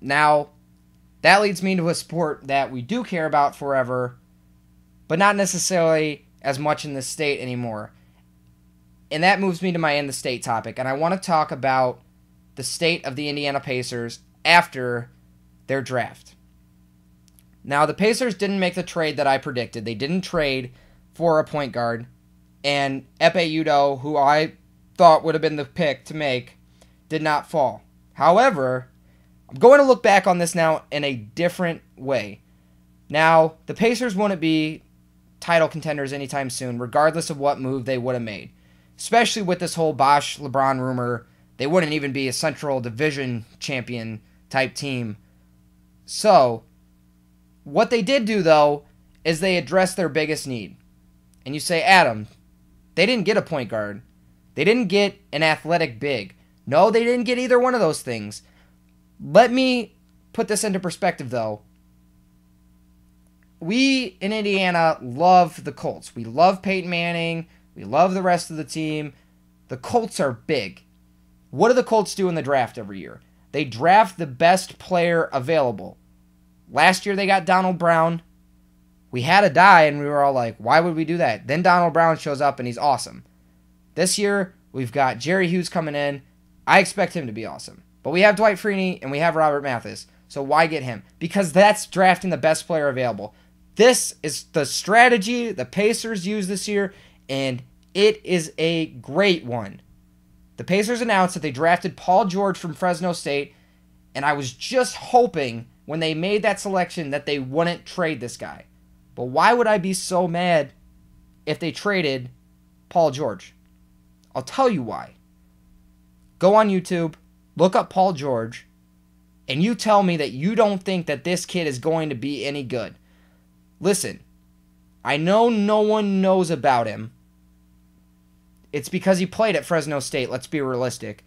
Now, that leads me to a sport that we do care about forever, but not necessarily as much in the state anymore. And that moves me to my in the state topic, and I want to talk about the state of the Indiana Pacers after their draft. Now, the Pacers didn't make the trade that I predicted. They didn't trade for a point guard, and Epe Udoh, who I thought would have been the pick to make, did not fall. However, I'm going to look back on this now in a different way. Now, the Pacers wouldn't be title contenders anytime soon, regardless of what move they would have made. Especially with this whole Bosh LeBron rumor, they wouldn't even be a Central Division champion type team. So, what they did do, though, is they addressed their biggest need. And you say, Adam, they didn't get a point guard. They didn't get an athletic big. No, they didn't get either one of those things. Let me put this into perspective, though. We in Indiana love the Colts. We love Peyton Manning. We love the rest of the team. The Colts are big. What do the Colts do in the draft every year? They draft the best player available. Last year they got Donald Brown. We had a die and we were all like, why would we do that? Then Donald Brown shows up and he's awesome. This year we've got Jerry Hughes coming in. I expect him to be awesome. But we have Dwight Freeney and we have Robert Mathis. So why get him? Because that's drafting the best player available. This is the strategy the Pacers used this year, and it is a great one. The Pacers announced that they drafted Paul George from Fresno State, and I was just hoping when they made that selection that they wouldn't trade this guy. But why would I be so mad if they traded Paul George? I'll tell you why. Go on YouTube, look up Paul George, and you tell me that you don't think that this kid is going to be any good. Listen, I know no one knows about him. It's because he played at Fresno State, let's be realistic.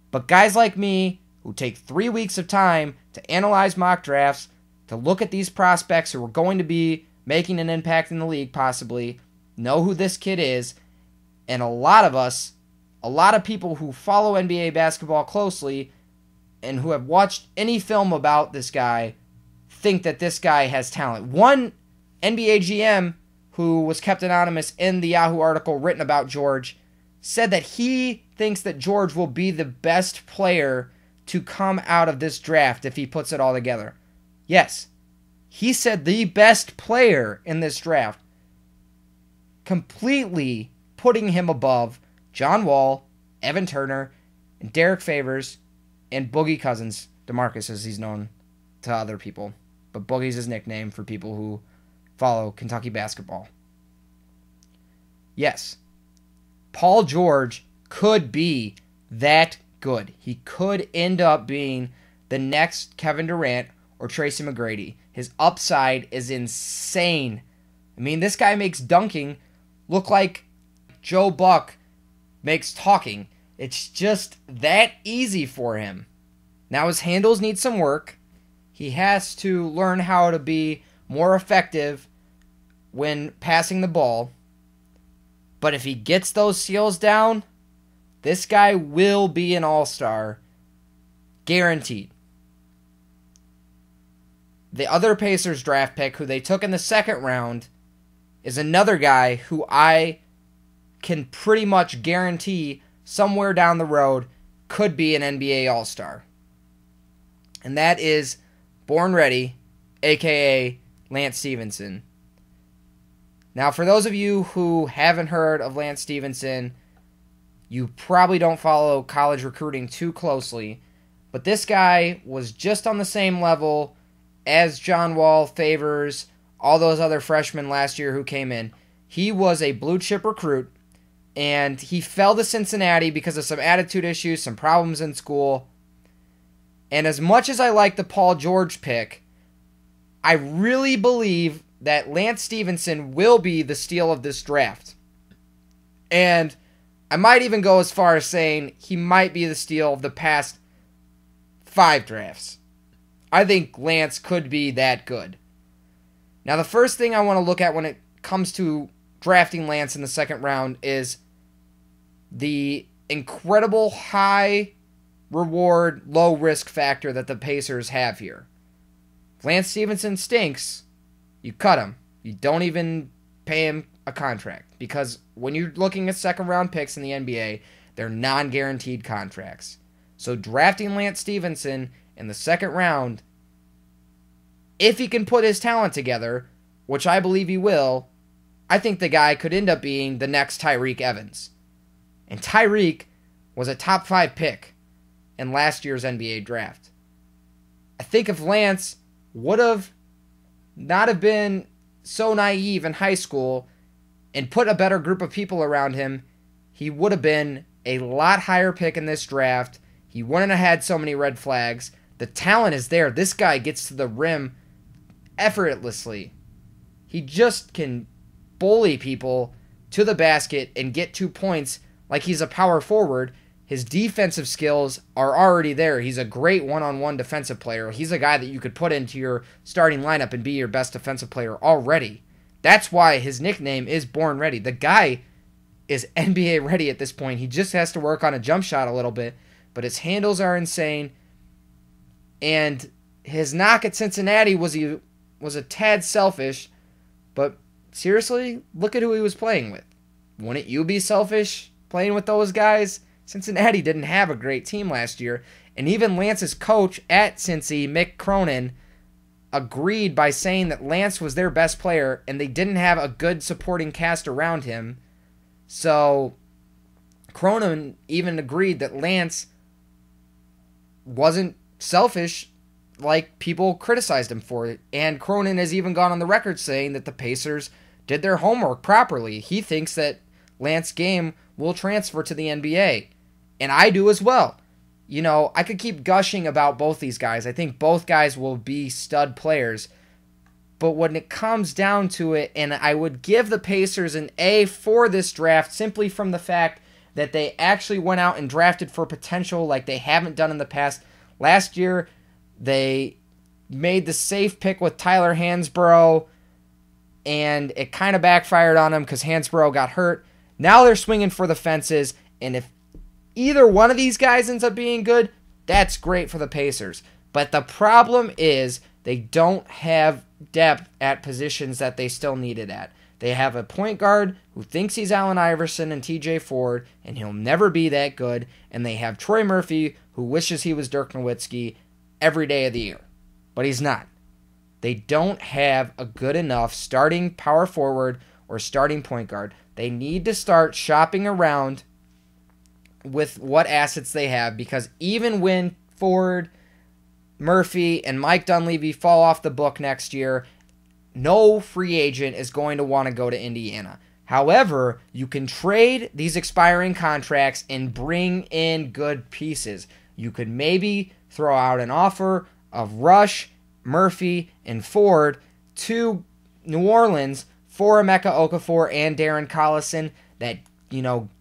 But guys like me, who take 3 weeks of time to analyze mock drafts, to look at these prospects who are going to be making an impact in the league possibly, know who this kid is, and a lot of us, a lot of people who follow NBA basketball closely and who have watched any film about this guy think that this guy has talent. One NBA GM who was kept anonymous in the Yahoo article written about George said that he thinks that George will be the best player to come out of this draft if he puts it all together. Yes, he said the best player in this draft, completely putting him above John Wall, Evan Turner, and Derek Favors, and Boogie Cousins, DeMarcus as he's known to other people. But Boogie's his nickname for people who follow Kentucky basketball. Yes, Paul George could be that good. He could end up being the next Kevin Durant or Tracy McGrady. His upside is insane. I mean, this guy makes dunking look like Joe Buck makes talking. It's just that easy for him. Now his handles need some work. He has to learn how to be more effective when passing the ball. But if he gets those skills down, this guy will be an all-star. Guaranteed. The other Pacers draft pick, who they took in the second round, is another guy who I can pretty much guarantee somewhere down the road could be an NBA all-star. And that is Born Ready, a.k.a. Lance Stevenson. Now, for those of you who haven't heard of Lance Stevenson, you probably don't follow college recruiting too closely, but this guy was just on the same level as John Wall, Favors, all those other freshmen last year who came in. He was a blue-chip recruit, and he fell to Cincinnati because of some attitude issues, some problems in school. And as much as I like the Paul George pick, I really believe that Lance Stevenson will be the steal of this draft. And I might even go as far as saying he might be the steal of the past 5 drafts. I think Lance could be that good. Now, the first thing I want to look at when it comes to drafting Lance in the second round is the incredible high reward, low risk factor that the Pacers have here. If Lance Stevenson stinks, you cut him. You don't even pay him a contract, because when you're looking at second round picks in the NBA, they're non-guaranteed contracts. So drafting Lance Stevenson in the second round, if he can put his talent together, which I believe he will, I think the guy could end up being the next Tyreke Evans. And Tyreke was a top 5 pick in last year's NBA draft. I think if Lance would have not have been so naive in high school and put a better group of people around him, he would have been a lot higher pick in this draft. He wouldn't have had so many red flags. The talent is there. This guy gets to the rim effortlessly. He just can bully people to the basket and get 2 points like he's a power forward. His defensive skills are already there. He's a great one-on-one defensive player. He's a guy that you could put into your starting lineup and be your best defensive player already. That's why his nickname is Born Ready. The guy is NBA ready at this point. He just has to work on a jump shot a little bit, but his handles are insane. And his knock at Cincinnati was a tad selfish, but seriously, look at who he was playing with. Wouldn't you be selfish playing with those guys? Cincinnati didn't have a great team last year, and even Lance's coach at Cincy, Mick Cronin, agreed by saying that Lance was their best player and they didn't have a good supporting cast around him. So Cronin even agreed that Lance wasn't selfish like people criticized him for it. And Cronin has even gone on the record saying that the Pacers did their homework properly. He thinks that Lance's game will transfer to the NBA. And I do as well. You know, I could keep gushing about both these guys. I think both guys will be stud players. But when it comes down to it, and I would give the Pacers an A for this draft simply from the fact that they actually went out and drafted for potential like they haven't done in the past. Last year, they made the safe pick with Tyler Hansbrough, and it kind of backfired on them because Hansbrough got hurt. Now they're swinging for the fences, and if either one of these guys ends up being good, that's great for the Pacers. But the problem is they don't have depth at positions that they still need it at. They have a point guard who thinks he's Allen Iverson and TJ Ford, and he'll never be that good. And they have Troy Murphy, who wishes he was Dirk Nowitzki every day of the year. But he's not. They don't have a good enough starting power forward or starting point guard. They need to start shopping around with what assets they have, because even when Ford, Murphy, and Mike Dunleavy fall off the book next year, no free agent is going to want to go to Indiana. However, you can trade these expiring contracts and bring in good pieces. You could maybe throw out an offer of Rush, Murphy, and Ford to New Orleans for Emeka Okafor and Darren Collison that,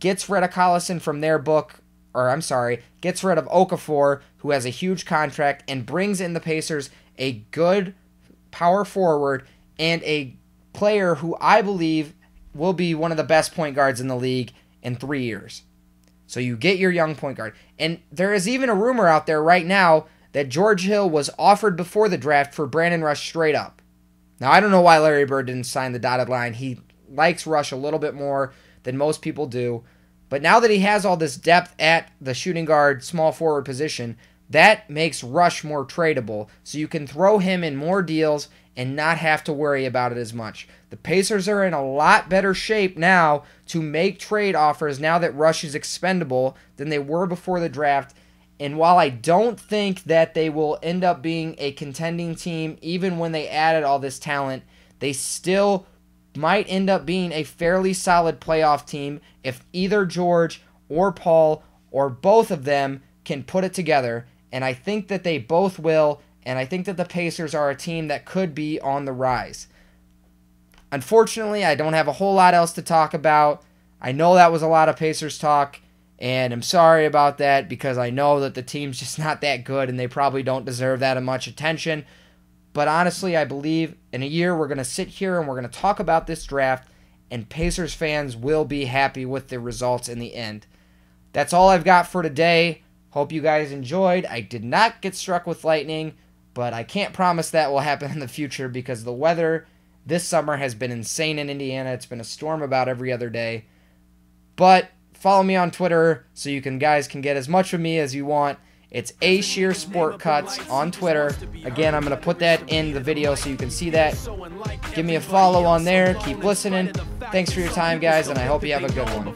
gets rid of Collison from their book, gets rid of Okafor, who has a huge contract, and brings in the Pacers a good power forward and a player who I believe will be one of the best point guards in the league in 3 years. So you get your young point guard. And there is even a rumor out there right now that George Hill was offered before the draft for Brandon Rush straight up. Now, I don't know why Larry Bird didn't sign the dotted line. He likes Rush a little bit more than most people do. But now that he has all this depth at the shooting guard, small forward position, that makes Rush more tradable. So you can throw him in more deals and not have to worry about it as much. The Pacers are in a lot better shape now to make trade offers now that Rush is expendable than they were before the draft. And while I don't think that they will end up being a contending team, even when they added all this talent, they still might end up being a fairly solid playoff team if either George or Paul or both of them can put it together. And I think that they both will, and I think that the Pacers are a team that could be on the rise. Unfortunately, I don't have a whole lot else to talk about. I know that was a lot of Pacers talk, and I'm sorry about that because I know that the team's just not that good and they probably don't deserve that much attention. But honestly, I believe in a year we're going to sit here and we're going to talk about this draft, and Pacers fans will be happy with the results in the end. That's all I've got for today. Hope you guys enjoyed. I did not get struck with lightning, but I can't promise that will happen in the future because the weather this summer has been insane in Indiana. It's been a storm about every other day. But follow me on Twitter so you guys can get as much of me as you want. It's Shear Sport Cuts on Twitter. Again, I'm going to put that in the video so you can see that. Give me a follow on there. Keep listening. Thanks for your time, guys, and I hope you have a good one.